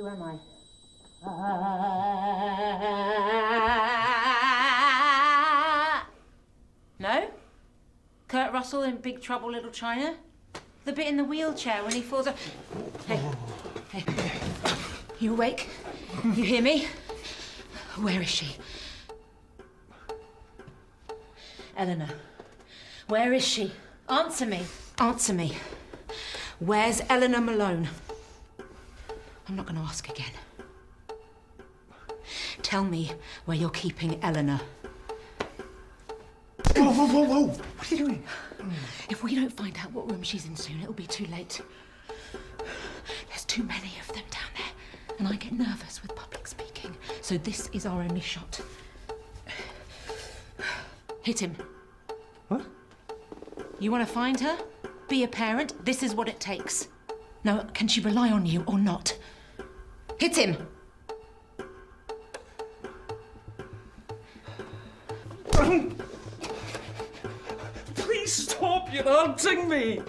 am I? No? Kurt Russell in Big Trouble, Little China? The bit in the wheelchair when he falls off. Hey, hey. You awake? You hear me? Where is she? Eleanor, where is she? Answer me. Answer me. Where's Eleanor Malone? I'm not going to ask again. Tell me where you're keeping Eleanor. Whoa, whoa, whoa, whoa! What are you doing? If we don't find out what room she's in soon, it'll be too late. There's too many of them down there, and I get nervous with public speaking. So this is our only shot. Hit him. What? You want to find her? Be a parent? This is what it takes. Now, can she rely on you or not? Hit him! Please stop! You're hurting me!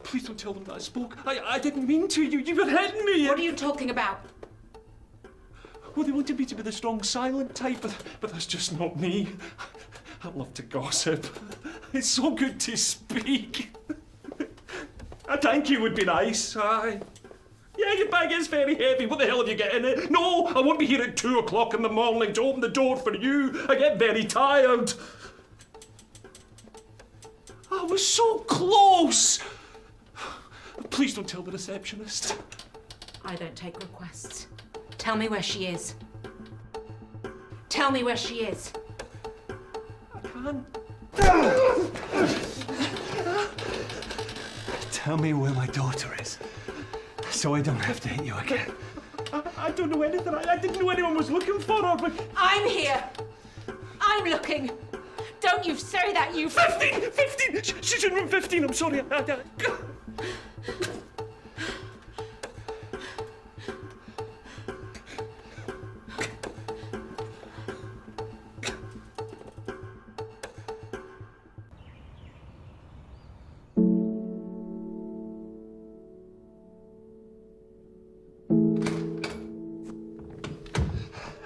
Please don't tell them that I spoke. I didn't mean to. You were hitting me. What are you talking about? Well, they wanted me to be the strong, silent type, but that's just not me. I love to gossip. It's so good to speak. A thank you would be nice, aye. Yeah, your bag is very heavy. What the hell have you got in it? No, I won't be here at 2 o'clock in the morning to open the door for you. I get very tired. I was so close. Please don't tell the receptionist. I don't take requests. Tell me where she is. Tell me where she is. I can't. Tell me where my daughter is, so I don't have to hit you again. I don't know anything. I didn't know anyone was looking for her, but... I'm here. I'm looking. Don't you say that, you... 15! 15! She's in room 15, I'm sorry.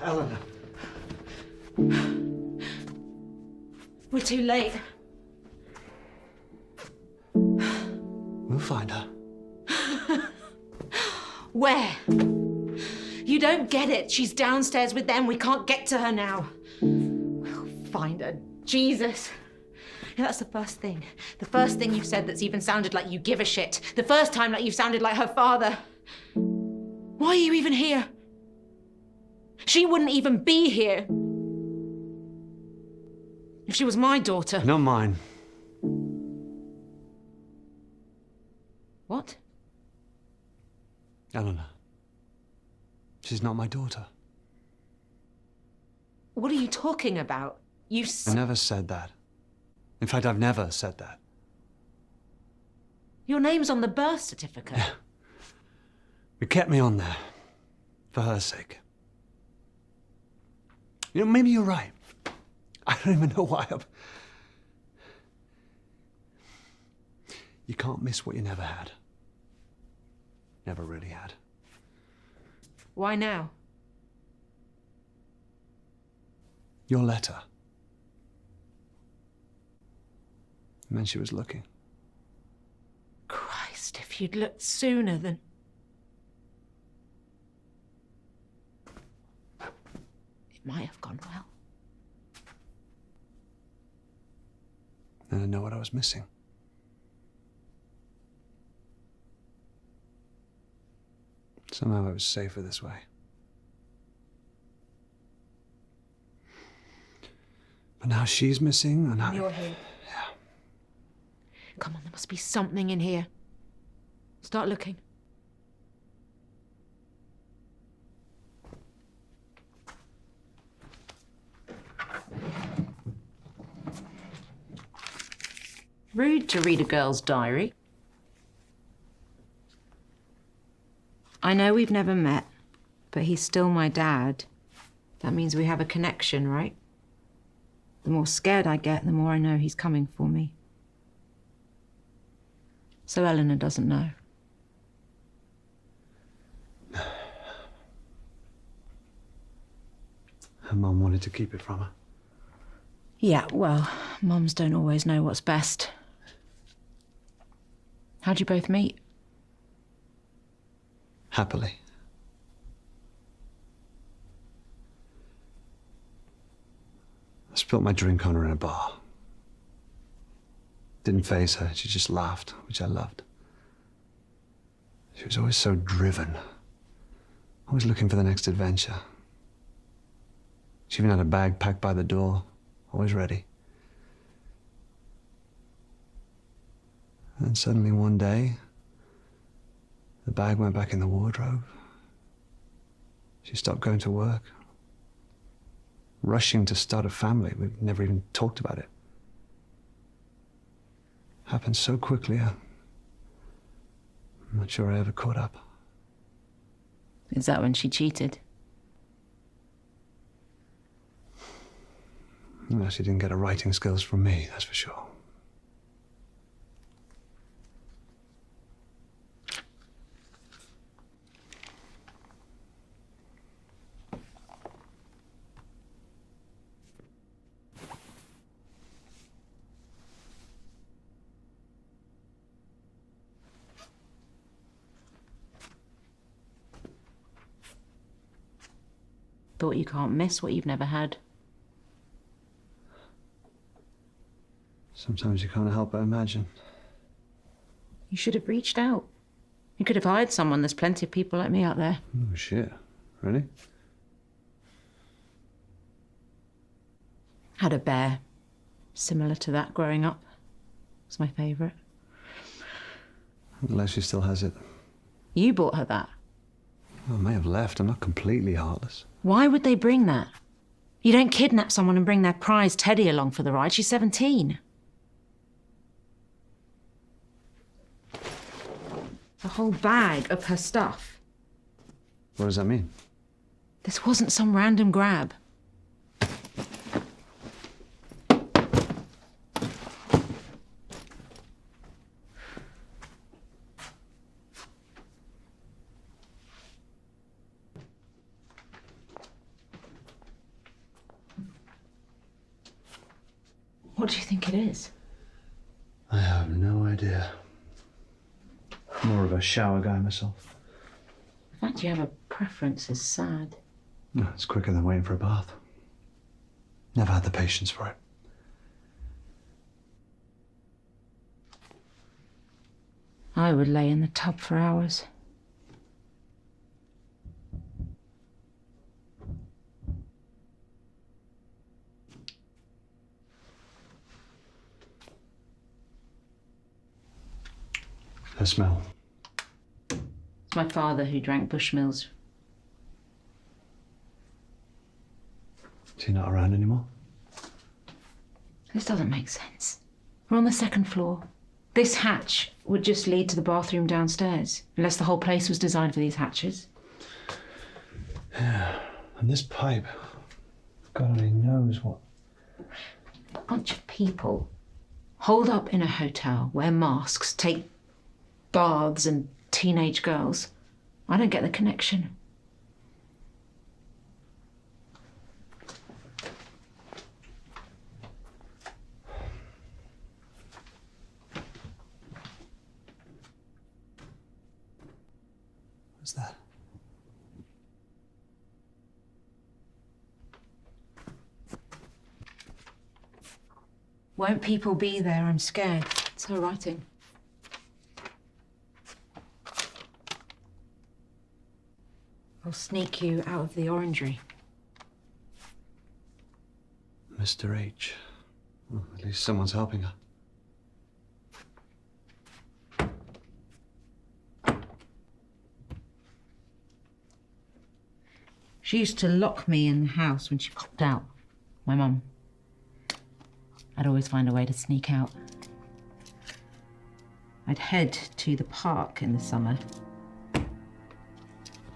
Eleanor. We're too late. We'll find her. Where? You don't get it. She's downstairs with them. We can't get to her now. We'll find her. Jesus. Yeah, that's the first thing. The first thing you've said that's even sounded like you give a shit. The first time that you've sounded like her father. Why are you even here? She wouldn't even be here if she was my daughter. Not mine. What? Eleanor. She's not my daughter. What are you talking about? I never said that. In fact, I've never said that. Your name's on the birth certificate. It kept me on there. For her sake. You know, maybe you're right. I don't even know why I'm... You can't miss what you never had. Never really had. Why now? Your letter. It meant she was looking. Christ, if you'd looked sooner then... It might have gone well. Then I know what I was missing. Somehow it was safer this way. But now she's missing and You're here. Yeah. Come on, there must be something in here. Start looking. Rude to read a girl's diary. I know we've never met, but he's still my dad. That means we have a connection, right? The more scared I get, the more I know he's coming for me. So Eleanor doesn't know. Her mum wanted to keep it from her. Yeah, well, mums don't always know what's best. How'd you both meet? Happily. I spilt my drink on her in a bar. Didn't faze her, she just laughed, which I loved. She was always so driven, always looking for the next adventure. She even had a bag packed by the door, always ready. And then suddenly one day, the bag went back in the wardrobe. She stopped going to work. Rushing to start a family. We never even talked about it. Happened so quickly, I'm not sure I ever caught up. Is that when she cheated? No, she didn't get her writing skills from me, that's for sure. Thought you can't miss what you've never had. Sometimes you can't help but imagine. You should have reached out. You could have hired someone. There's plenty of people like me out there. Oh, shit. Really? Had a bear. Similar to that growing up. It's my favourite. Unless she still has it. You bought her that. I may have left. I'm not completely heartless. Why would they bring that? You don't kidnap someone and bring their prize Teddy along for the ride. She's 17. A whole bag of her stuff. What does that mean? This wasn't some random grab. What do you think it is? I have no idea. More of a shower guy myself. The fact you have a preference is sad. No, it's quicker than waiting for a bath. Never had the patience for it. I would lay in the tub for hours. The smell. It's my father who drank Bushmills. Is he not around anymore? This doesn't make sense. We're on the second floor. This hatch would just lead to the bathroom downstairs, unless the whole place was designed for these hatches. Yeah, and this pipe, God only knows what. A bunch of people holed up in a hotel, wear masks, take baths and teenage girls. I don't get the connection. What's that? Won't people be there? I'm scared. It's her writing. I'll sneak you out of the orangery. Mr. H. Well, at least someone's helping her. She used to lock me in the house when she popped out. My mum. I'd always find a way to sneak out. I'd head to the park in the summer.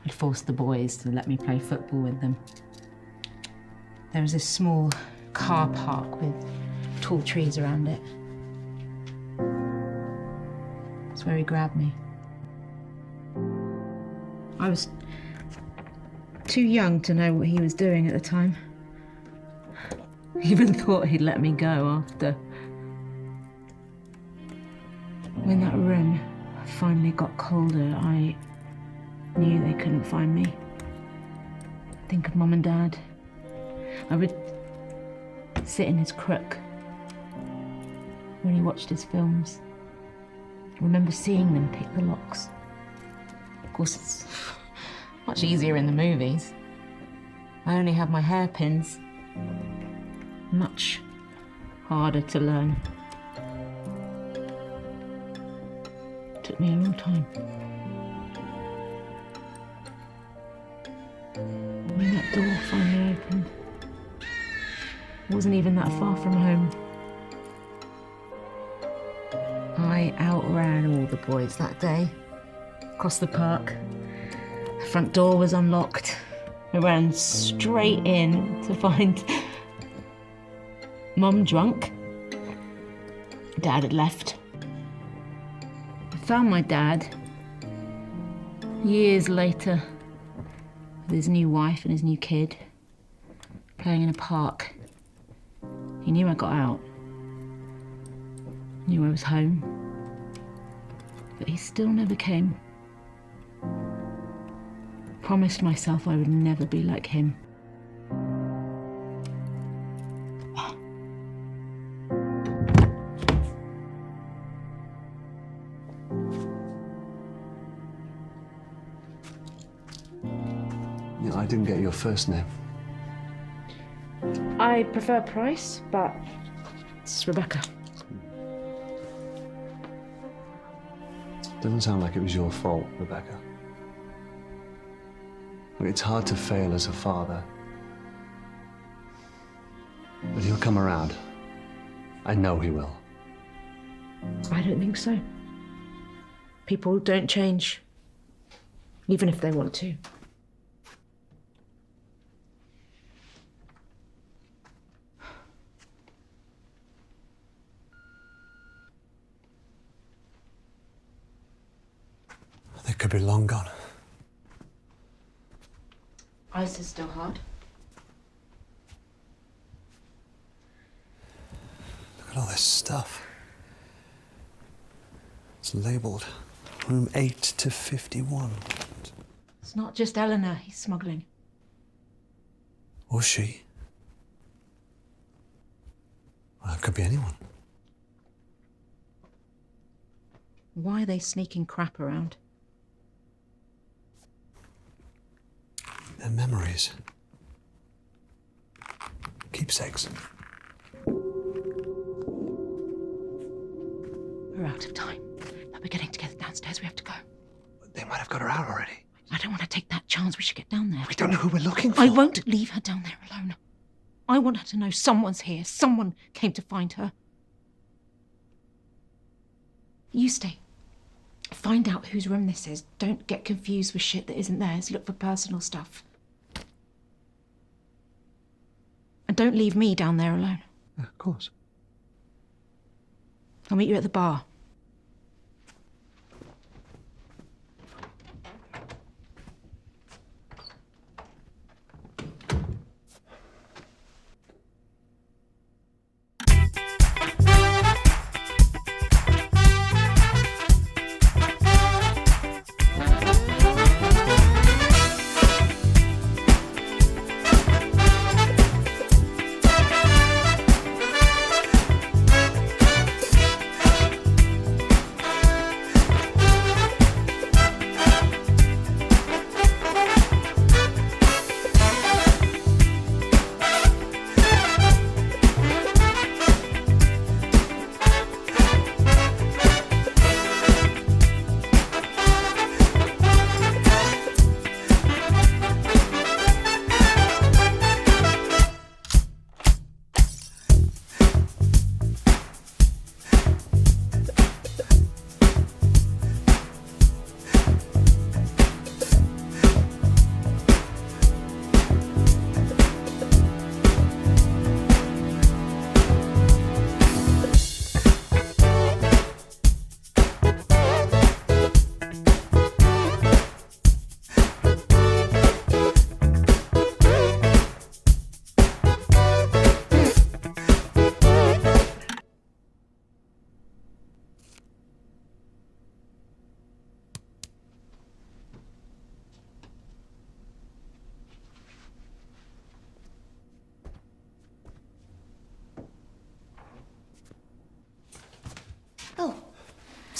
I'd force the boys to let me play football with them. There was this small car park with tall trees around it. That's where he grabbed me. I was too young to know what he was doing at the time. Even thought he'd let me go after. When that room finally got colder, I knew they couldn't find me. Think of Mum and Dad. I would sit in his crook when he watched his films. I remember seeing them pick the locks. Of course, it's much easier in the movies. I only have my hairpins. Much harder to learn. Took me a long time. When that door finally opened, it wasn't even that far from home. I outran all the boys that day. Across the park. The front door was unlocked. I ran straight in to find Mum drunk. Dad had left. I found my dad years later with his new wife and his new kid playing in a park. He knew I got out. Knew I was home. But he still never came. Promised myself I would never be like him. Yeah, I didn't get your first name. I prefer Price, but it's Rebecca. Doesn't sound like it was your fault, Rebecca. Look, it's hard to fail as a father. But he'll come around. I know he will. I don't think so. People don't change, even if they want to. They could be long gone. Ice is still hard. Look at all this stuff. It's labelled room 8 to 51. It's not just Eleanor he's smuggling. Or she. Well, it could be anyone. Why are they sneaking crap around? Their memories. Keepsakes. We're out of time. But we're getting together downstairs. We have to go. They might have got her out already. I don't want to take that chance. We should get down there. We don't know who we're looking for. I won't leave her down there alone. I want her to know someone's here. Someone came to find her. You stay. Find out whose room this is. Don't get confused with shit that isn't theirs. Look for personal stuff. And don't leave me down there alone. Yeah, of course. I'll meet you at the bar.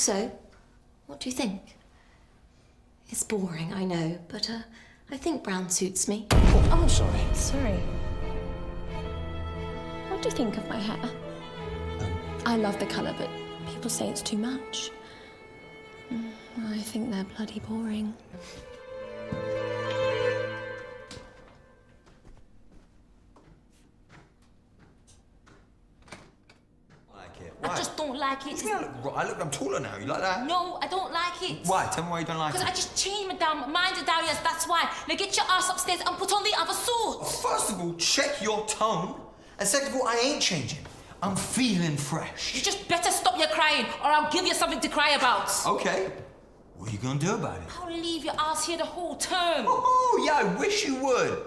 So, what do you think? It's boring, I know, but I think brown suits me. Oh, sorry. Sorry. What do you think of my hair? I love the colour, but people say it's too much. I think they're bloody boring. I just don't like it. I'm taller now. You like that? No, I don't like it. Why? Tell me why you don't like it. Because I just changed my damn mind, Darius, that's why. Now get your ass upstairs and put on the other suit. First of all, check your tone. And second of all, I ain't changing. I'm feeling fresh. You just better stop your crying, or I'll give you something to cry about. Okay. What are you gonna do about it? I'll leave your ass here the whole term. Oh, yeah, I wish you would.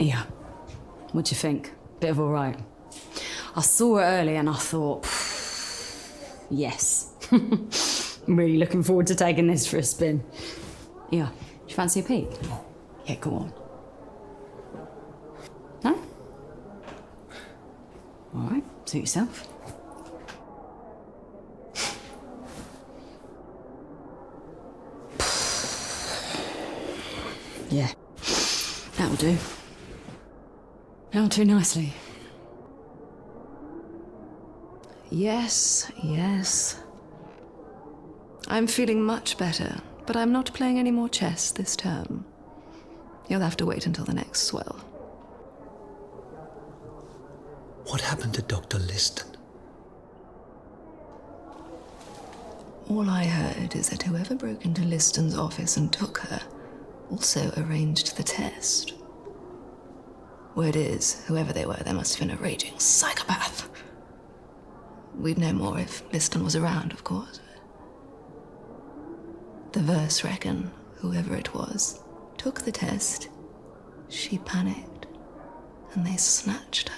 Yeah. What do you think? Bit of all right. I saw it early and I thought, yes. I'm really looking forward to taking this for a spin. Yeah. Do you fancy a peek? Yeah, go on. No? All right. Suit yourself. Yeah. That'll do. That'll do nicely. Yes, yes. I'm feeling much better, but I'm not playing any more chess this term. You'll have to wait until the next swell. What happened to Dr. Liston? All I heard is that whoever broke into Liston's office and took her also arranged the test. Word is, whoever they were, they must have been a raging psychopath. We'd know more if Liston was around, of course. The verse reckon whoever it was took the test, she panicked, and they snatched her.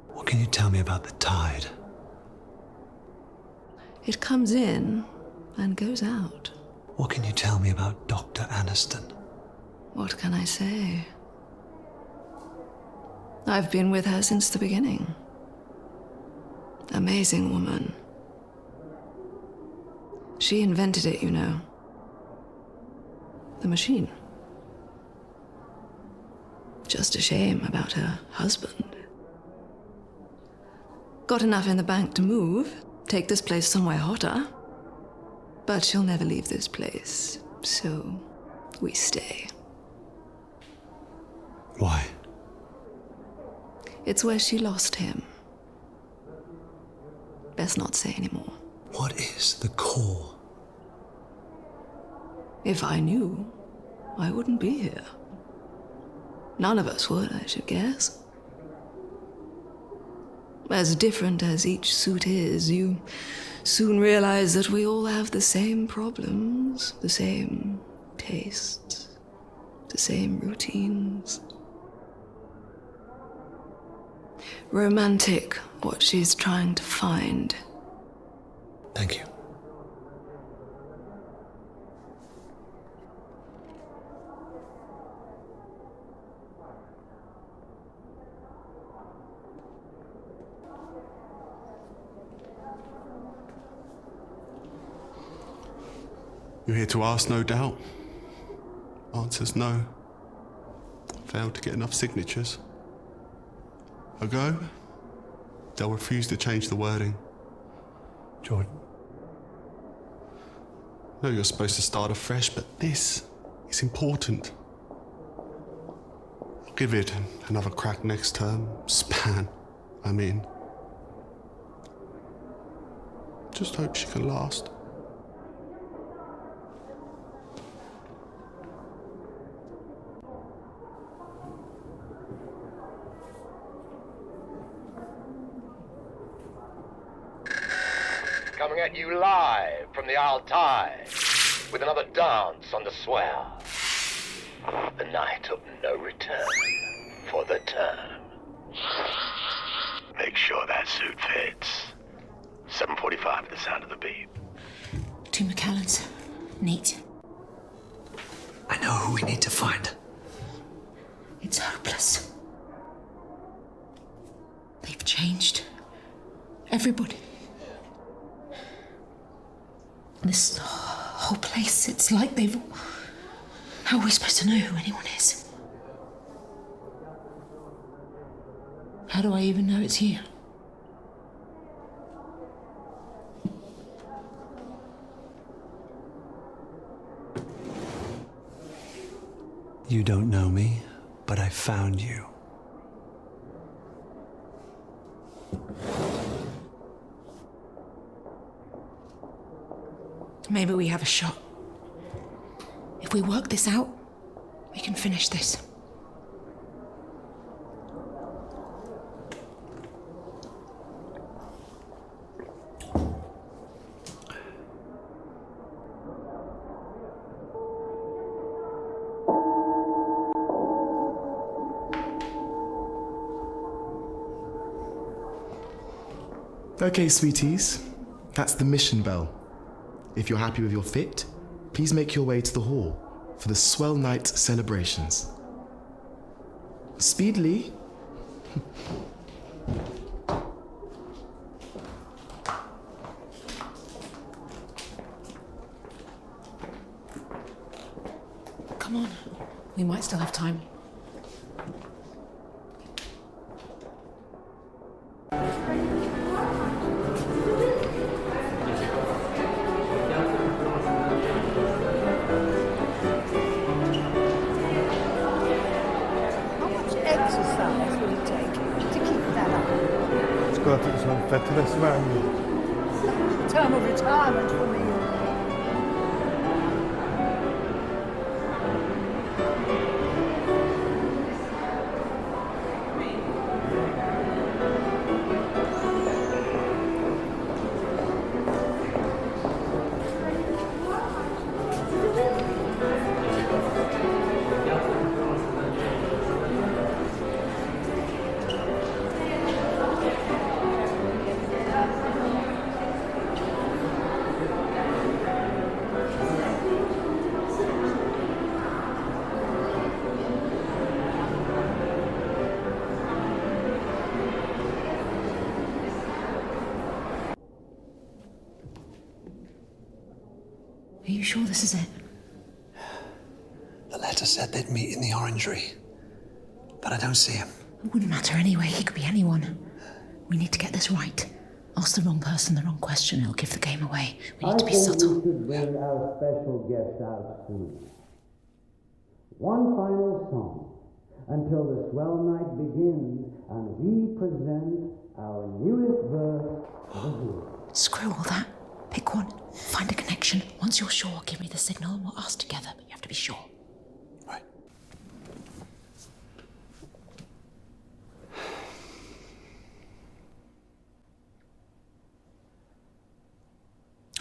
What can you tell me about the tide? It comes in and goes out. What can you tell me about Dr. Aniston? What can I say? I've been with her since the beginning. Amazing woman. She invented it, you know. The machine. Just a shame about her husband. Got enough in the bank to move, take this place somewhere hotter. But she'll never leave this place, so we stay. Why? It's where she lost him. Best not say anymore. What is the core? If I knew, I wouldn't be here. None of us would, I should guess. As different as each suit is, you soon realize that we all have the same problems, the same tastes, the same routines. Romantic, what she's trying to find. Thank you. You're here to ask, no doubt. Answer's no. Failed to get enough signatures. A go? They'll refuse to change the wording. Jordan. No, you're supposed to start afresh, but this is important. I'll give it another crack next term. Span, I mean. Just hope she can last. Coming at you live from the Altai with another dance on the swell. The night of no return for the term. Make sure that suit fits. 7:45 at the sound of the beep. 2 McAllens. Neat. I know who we need to find. It's hopeless. They've changed. Everybody. This whole place, it's like they've... How are we supposed to know who anyone is? How do I even know it's here? You don't know me, but I found you. Maybe we have a shot. If we work this out, we can finish this. Okay, sweeties, that's the mission bell. If you're happy with your fit, please make your way to the hall for the Swell Night celebrations. Speedily. Come on, we might still have time. Exercise will it take to keep that up? It's got its own fitness value. Term of retirement for me. Are you sure this is it? The letter said they'd meet in the orangery, but I don't see him. It wouldn't matter anyway. He could be anyone. We need to get this right. Ask the wrong person the wrong question. It'll give the game away. We need to be subtle. We should bring our special guest out soon. One final song until the swell night begins and we present our newest verse of the year. Screw all that. Pick one. Find a connection. Once you're sure, give me the signal and we'll ask together, but you have to be sure. Right.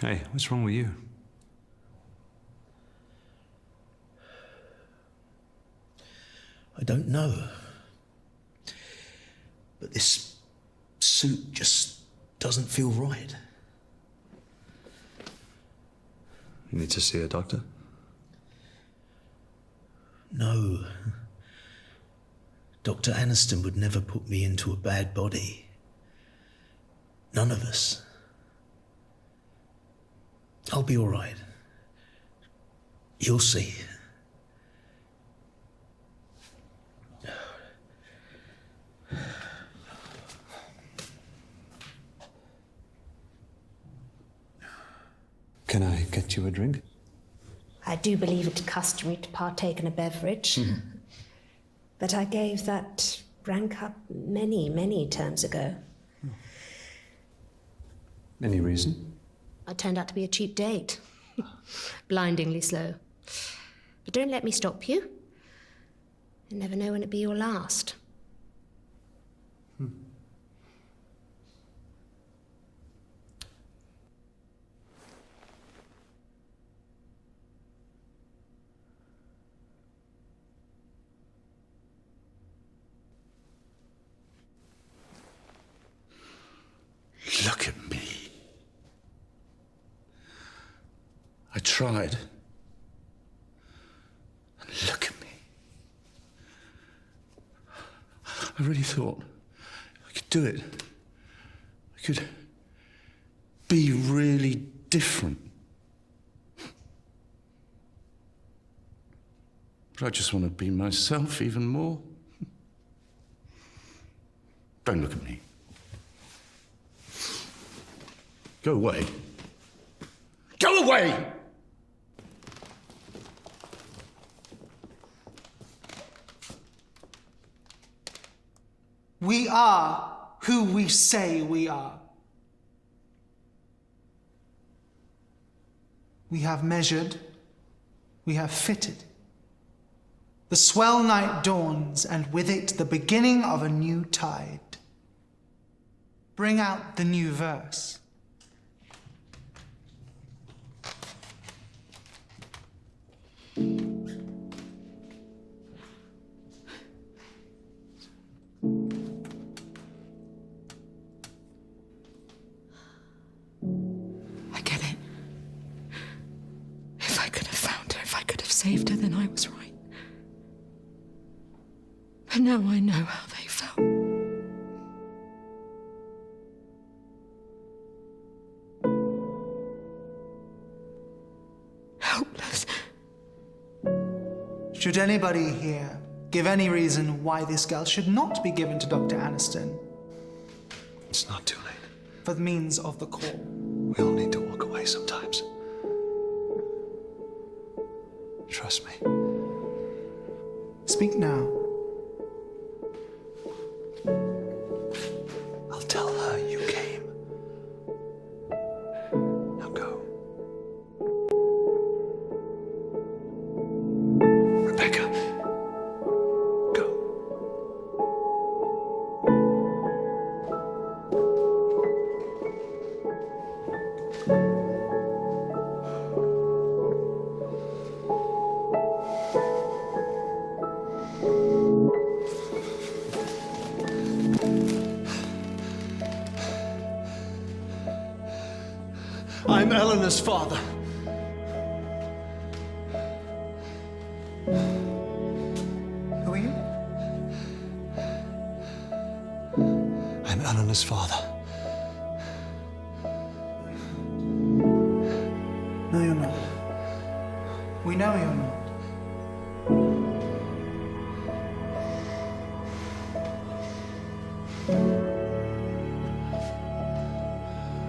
Hey, what's wrong with you? I don't know. But this suit just doesn't feel right. You need to see a doctor? No. Dr. Aniston would never put me into a bad body. None of us. I'll be all right. You'll see. Can I get you a drink? I do believe it customary to partake in a beverage. But I gave that rank up many, many terms ago. Any reason? I turned out to be a cheap date. Blindingly slow. But don't let me stop you. You never know when it'll be your last. Look at me. I tried. And look at me. I really thought I could do it. I could be really different. But I just want to be myself even more. Don't look at me. Go away. Go away! We are who we say we are. We have measured, we have fitted. The swell night dawns, and with it the beginning of a new tide. Bring out the new verse. I get it. If I could have found her, if I could have saved her, then I was right. But now I know how they felt. Helpless. Should anybody here give any reason why this girl should not be given to Dr. Aniston? It's not too late. For the means of the call. We all need to walk away sometimes. Trust me. Speak now. I'll tell her you came. Now go. Rebecca. Go. I'm Eleanor's father. Who are you? I'm Eleanor's father. No, you're not. We know you're not.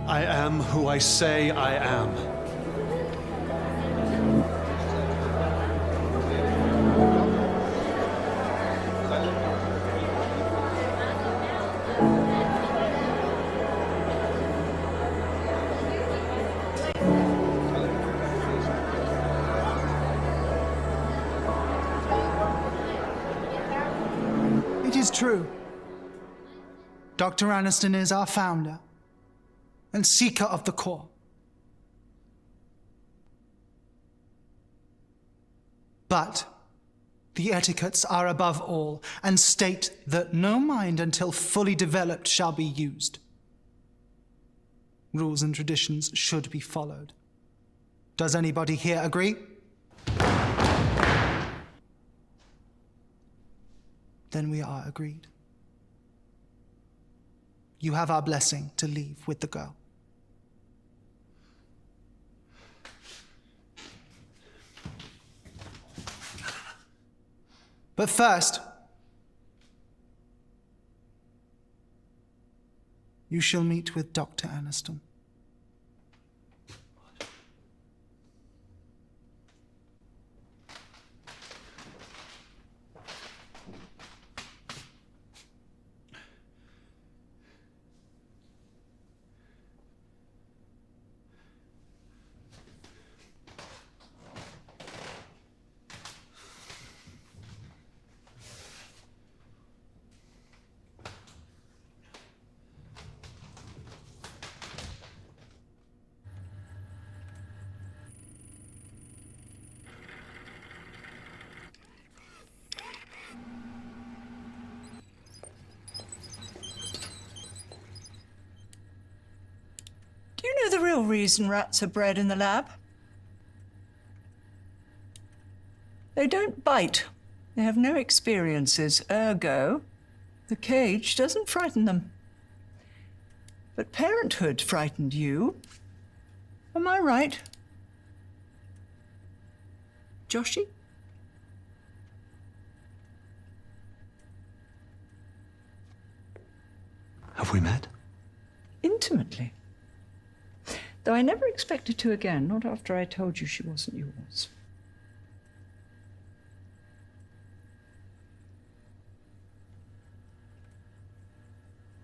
I am who I say I am. It is true. Dr. Aniston is our founder and seeker of the core. But the etiquettes are above all and state that no mind until fully developed shall be used. Rules and traditions should be followed. Does anybody here agree? Then we are agreed. You have our blessing to leave with the girl. But first, you shall meet with Dr. Aniston. the real reason rats are bred in the lab. They don't bite. They have no experiences, ergo, the cage doesn't frighten them. But parenthood frightened you. Am I right? Joshy? Have we met? Intimately. Though I never expected to again, not after I told you she wasn't yours.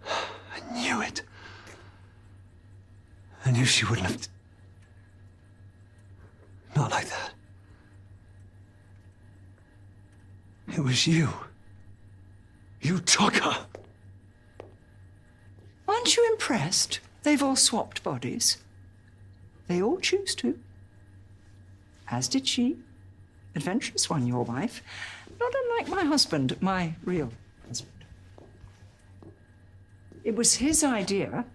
I knew it. I knew she wouldn't have... Not like that. It was you. You took her. Aren't you impressed? They've all swapped bodies. They all choose to. As did she. Adventurous one, your wife. Not unlike my husband, my real husband. It was his idea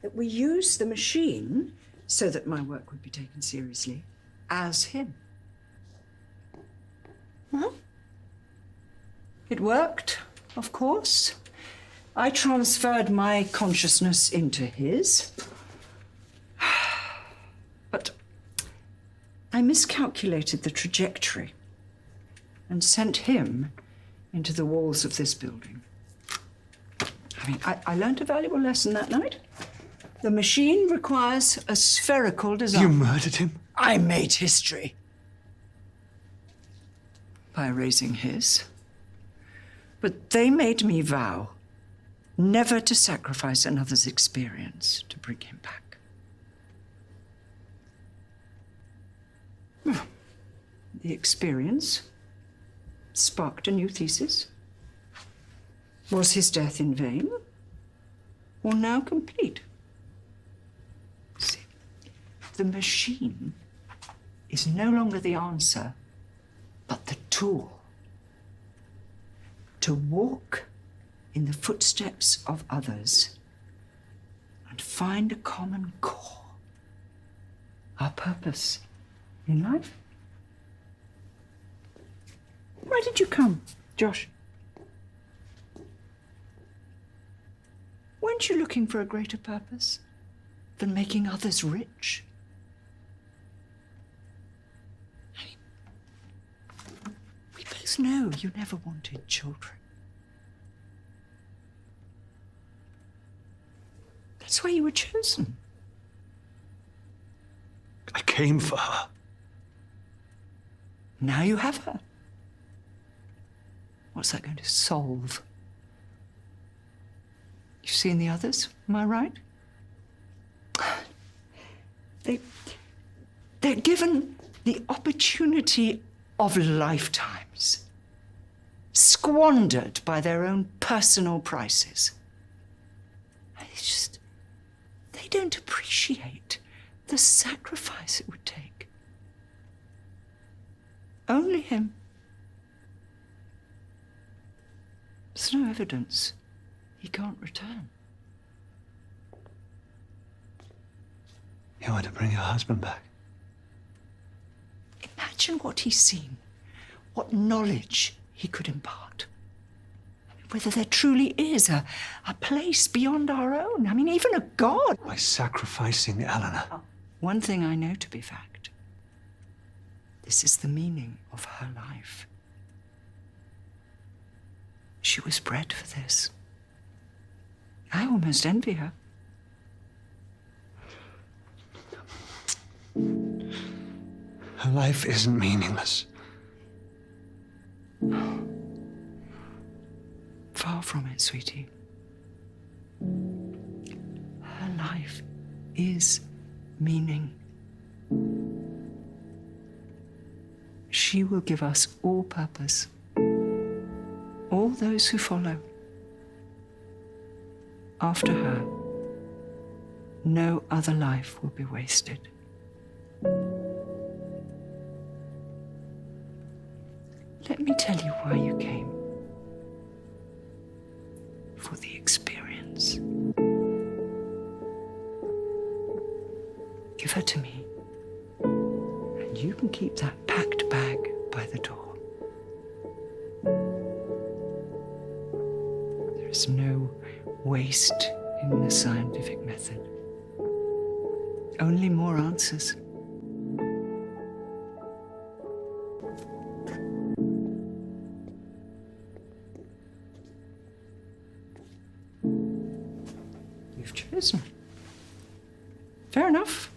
that we use the machine so that my work would be taken seriously as him. Well, it worked, of course. I transferred my consciousness into his. But I miscalculated the trajectory and sent him into the walls of this building. I mean, I learned a valuable lesson that night. The machine requires a spherical design. You murdered him? I made history. By erasing his. But they made me vow never to sacrifice another's experience to bring him back. The experience sparked a new thesis. Was his death in vain? Or now complete? See, the machine is no longer the answer, but the tool. To walk in the footsteps of others and find a common core, our purpose in life. Why did you come, Josh? Weren't you looking for a greater purpose than making others rich? We both know you never wanted children. That's why you were chosen. I came for her. Now you have her. What's that going to solve? You've seen the others, am I right? They're given the opportunity of lifetimes, squandered by their own personal prices. They don't appreciate the sacrifice it would take. Only him. There's no evidence he can't return. You want to bring your husband back? Imagine what he's seen, what knowledge he could impart. Whether there truly is a place beyond our own. I mean, even a god. By sacrificing Eleanor. One thing I know to be fact. This is the meaning of her life. She was bred for this. I almost envy her. Her life isn't meaningless. Far from it, sweetie. Her life is meaning. She will give us all purpose. All those who follow. After her, no other life will be wasted. Let me tell you why you came. For the experience. her to me. And you can keep that packed bag by the door. There is no waste in the scientific method. Only more answers. You've chosen. Fair enough.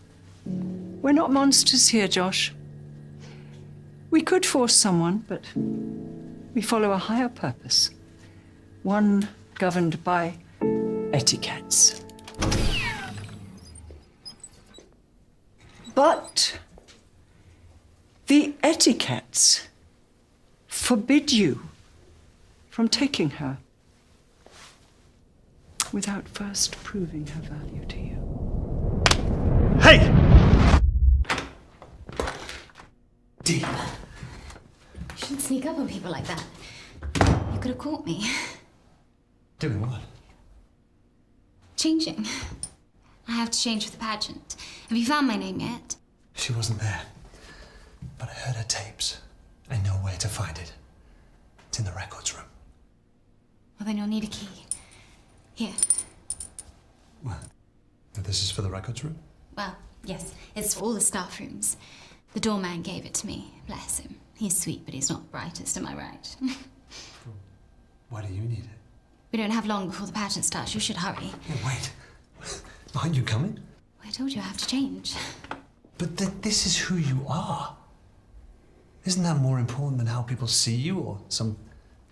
We're not monsters here, Josh. We could force someone, but we follow a higher purpose. One governed by etiquettes. But the etiquettes forbid you from taking her without first proving her value to you. Hey! You shouldn't sneak up on people like that. You could have caught me. Doing what? Changing. I have to change for the pageant. Have you found my name yet? She wasn't there. But I heard her tapes. I know where to find it. It's in the records room. Well, then you'll need a key. Here. What? This is for the records room? Well, yes, it's for all the staff rooms. The doorman gave it to me. Bless him. He's sweet, but he's not the brightest, am I right? Why do you need it? We don't have long before the pageant starts. You should hurry. Oh, wait. Aren't you coming? I told you I have to change. But this is who you are. Isn't that more important than how people see you or some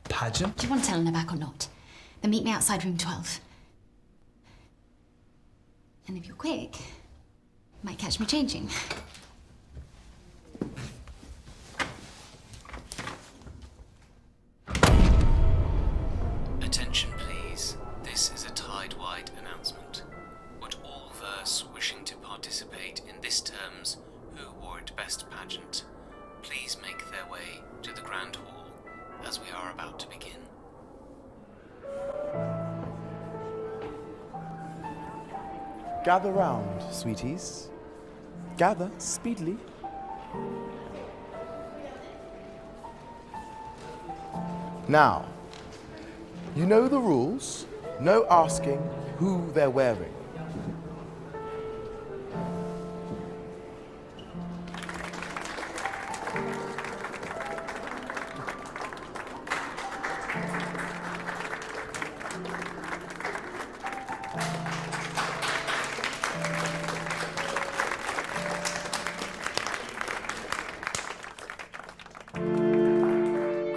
pageant? Do you want to tell her back or not? Then meet me outside room 12. And if you're quick, you might catch me changing. Attention please, this is a Tide-wide announcement. Would all verse wishing to participate in this term's Who Wore It Best pageant please make their way to the Grand Hall as we are about to begin. Gather round, sweeties. Gather speedily. Now, you know the rules. No asking who they're wearing.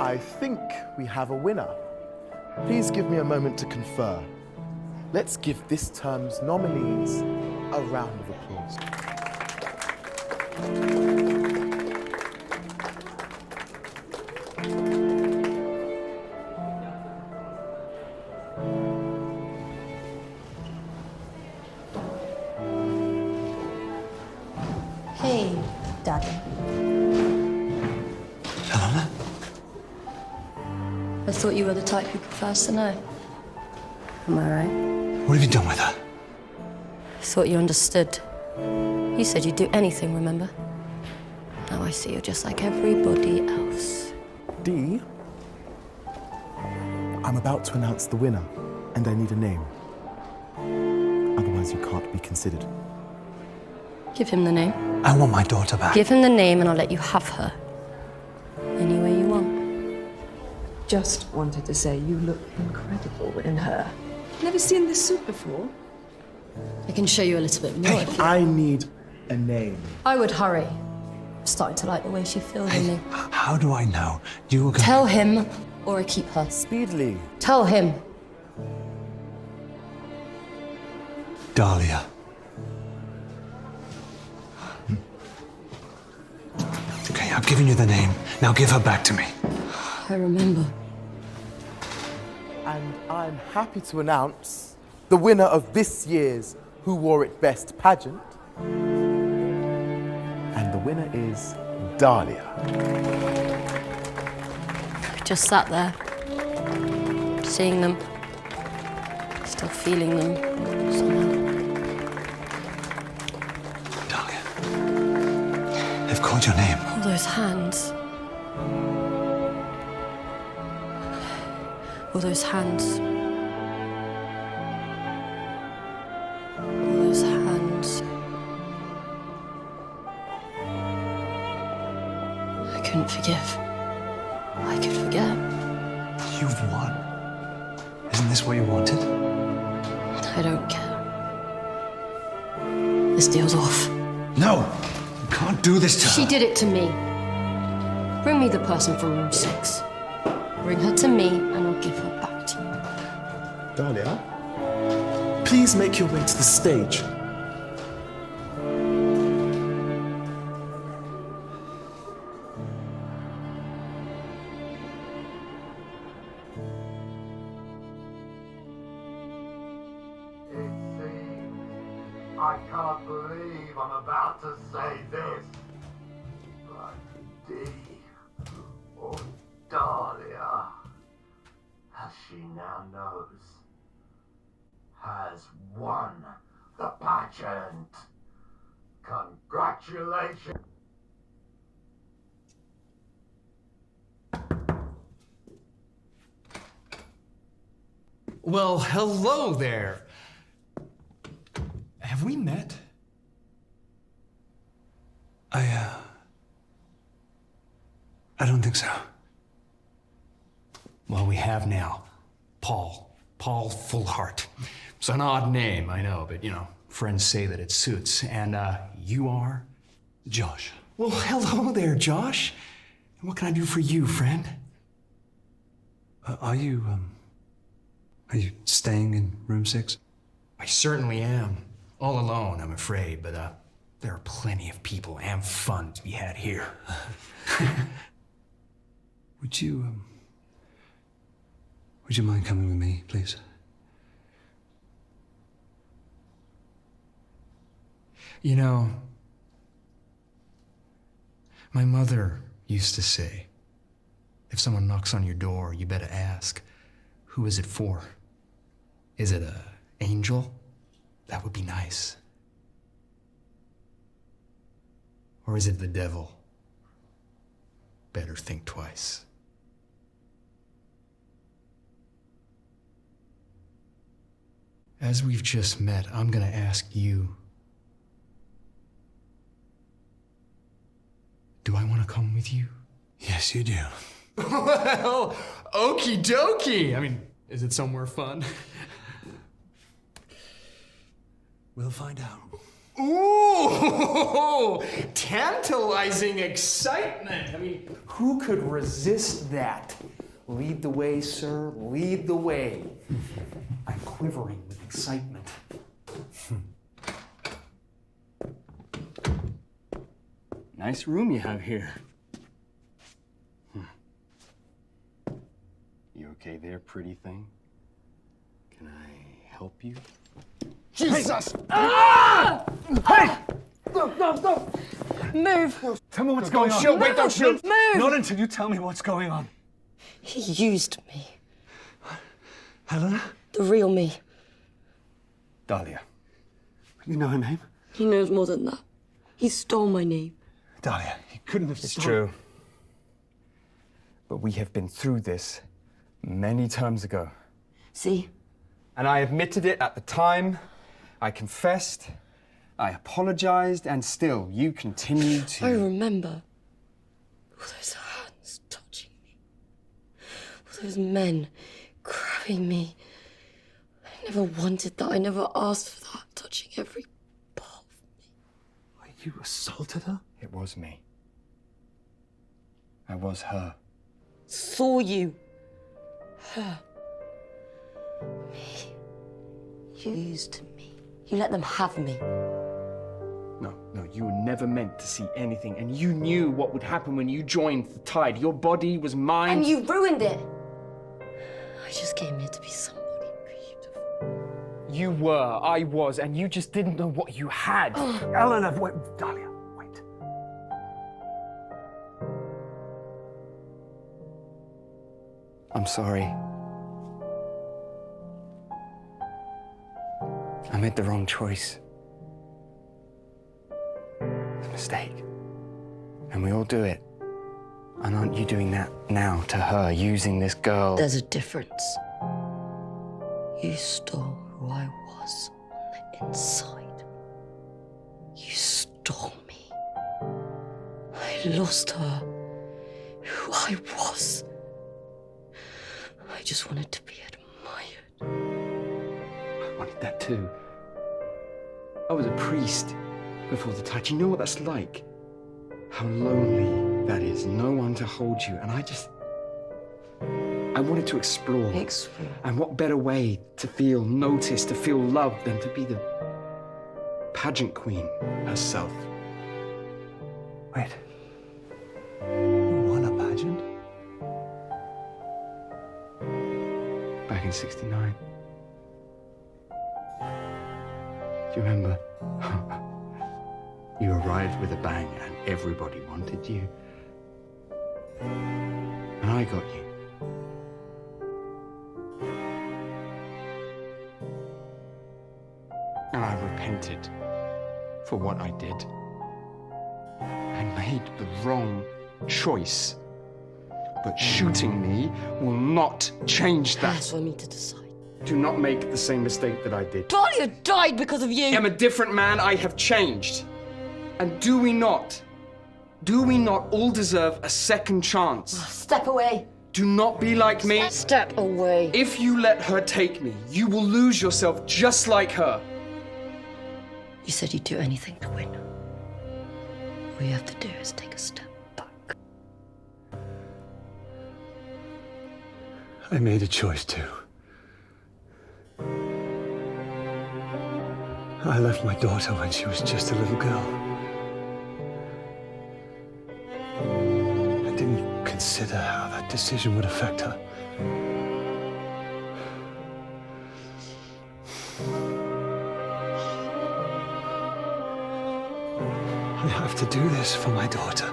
I think we have a winner. Please give me a moment to confer. Let's give this term's nominees a round of applause. Hey, Daddy. Helena? I thought you were the type who prefers to know. Am I right? What have you done with her? I thought you understood. You said you'd do anything, remember? Now I see you're just like everybody else. Dee, I'm about to announce the winner, and I need a name. Otherwise, you can't be considered. Give him the name. I want my daughter back. Give him the name and I'll let you have her. Any way you want. Just wanted to say you look incredible in her. Never seen this suit before. I can show you a little bit more. if you- I need a name. I would hurry. I'm starting to like the way she feels in me. How do I know you were going Tell him or I keep her. Speedily. Tell him. Dahlia. Okay, I've given you the name. Now give her back to me. I remember. And I'm happy to announce the winner of this year's Who Wore It Best pageant. And the winner is Dahlia. Just sat there, seeing them, still feeling them somehow. Dahlia. I've called your name. All those hands. All those hands. All those hands. I couldn't forgive. I could forget. You've won. Isn't this what you wanted? I don't care. This deal's off. No! You can't do this to her. She did it to me. Bring me the person from room 6. Bring her to me and I'll give her back to you. Dahlia, please make your way to the stage. I can't believe I'm about to say this, but Dee, or Dahlia, as she now knows, has won the pageant. Congratulations. Well, hello there. Have we met? I don't think so. Well, we have now. Paul. Paul Fullheart. It's an odd name, I know, but you know, friends say that it suits. And you are? Josh. Well, hello there, Josh. What can I do for you, friend? Are you staying in room 6? I certainly am. All alone, I'm afraid, but there are plenty of people and fun to be had here. Would you mind coming with me, please? You know, my mother used to say, if someone knocks on your door, you better ask, who is it for? Is it an angel? That would be nice. Or is it the devil? Better think twice. As we've just met, I'm gonna ask you, do I want to come with you? Yes, you do. Well, okie dokie. I mean, is it somewhere fun? We'll find out. Ooh, tantalizing excitement. I mean, who could resist that? Lead the way, sir, lead the way. I'm quivering with excitement. Nice room you have here. You okay there, pretty thing? Can I help you? Jesus! Ah! Hey! No! Move! Tell me what's going on. shoot, wait, don't shoot. Move! Not until you tell me what's going on. He used me. Helena? The real me. Dahlia. You know her name? He knows more than that. He stole my name. Dahlia, he couldn't have It's stolen- true. But we have been through this many times ago. See? And I admitted it at the time. I confessed. I apologized, and still you continue to. I remember. All those hands touching me. All those men grabbing me. I never wanted that. I never asked for that. Touching every part of me. You assaulted her? It was me. I was her. Saw you. Her. Me. You used me. You let them have me. No, you were never meant to see anything, and you knew what would happen when you joined the tide. Your body was mine. And you ruined it. I just came here to be somebody beautiful. You were, I was, and you just didn't know what you had. Eleanor, wait, Dahlia, wait. I'm sorry. I made the wrong choice. It was a mistake. And we all do it. And aren't you doing that now to her, using this girl? There's a difference. You stole who I was on the inside. You stole me. I lost her, who I was. I just wanted to be admired. I wanted that too. I was a priest before the touch. You know what that's like? How lonely that is. No one to hold you. And I wanted to explore. Explore. And what better way to feel noticed, to feel loved, than to be the pageant queen herself. Wait. You won a pageant? Back in '69. Do you remember? You arrived with a bang and everybody wanted you. And I got you. And I repented for what I did. I made the wrong choice. But shooting me will not change that. That's for me to decide. Do not make the same mistake that I did. Talia died because of you! I am a different man. I have changed. And do we not all deserve a second chance? Step away. Do not be like me. Step away. If you let her take me, you will lose yourself just like her. You said you'd do anything to win. All you have to do is take a step back. I made a choice too. I left my daughter when she was just a little girl. I didn't consider how that decision would affect her. I have to do this for my daughter.